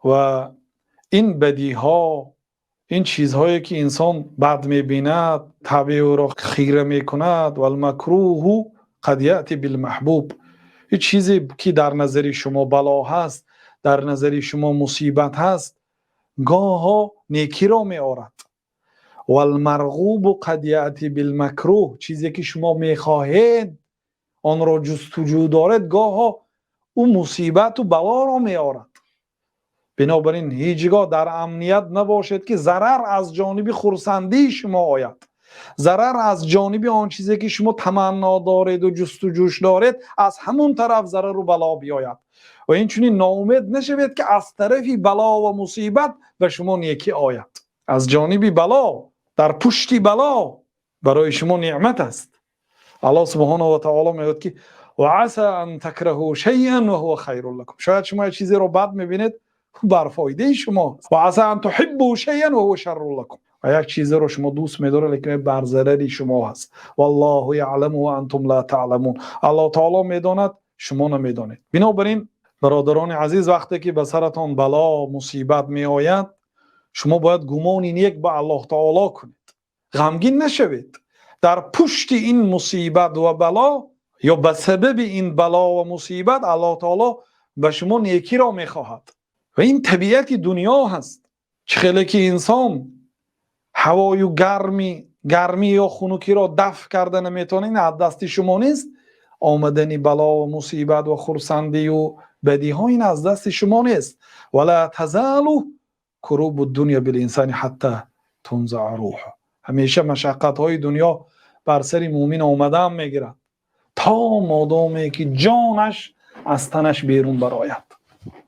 و این بدی ها، این چیزهایی که انسان بد میبیند، طبع او را خیره میکند، و المکروه قد یأتی بالمحبوب، این چیزی که در نظر شما بلا هست، در نظر شما مصیبت هست، گاه ها نیکی را می آورد. و المرغوب قد یأتی بالمکروه، چیزی که شما میخواهید آن را جستجو دارد، گاه ها او مصیبت و بلا را می آورد. بنابراین هیچگاه در امنیت نباشد که ضرر از جانب خرسندی شما آید، ضرر از جانب آن چیزی که شما تمنا دارید و جستجوش دارید از همون طرف ضرر و بلا بیاید. و این چنین ناامید نشوید که از طرفی بلا و مصیبت به شما نیکی آید. از جانب بلا، در پشت بلا برای شما نعمت است. الله سبحانه و تعالی میگوید که و عسى ان تکرهوا شیئا و هو خیر لكم، شاید شما چیزی رو بد میبینید بر فایده شما، و عسى ان تحبوا شیئا و هو شر لكم، و یک چیزی رو شما دوست می‌دارید لیکن بر ضرر شما هست. والله یعلم و انتم لا تعلمون، الله تعالی میداند شما نمیدانید. بنابراین برادران عزیز، وقتی که به سرتان بلا مصیبت میآید، شما باید گمان نیک به الله تعالی کنید، غمگین نشوید. در پشت این مصیبت و بلا یا به سبب این بلا و مصیبت الله تعالی به شما نیکی را میخواهد. و این طبیعت دنیا هست. چخیلی که انسان هوای و گرمی یا خنکی را دفع کرده نمیتونه، این از دست شما نیست. آمدن بلا و مصیبت و خرسندی و بدی ها این از دست شما نیست. ولا تزال کروب الدنیا بالانسان حتی تنزع روحه، همیشه مشقت های دنیا بر سر مومن آمده هم میگیرد تا مادامی که جانش از تنش بیرون برآید.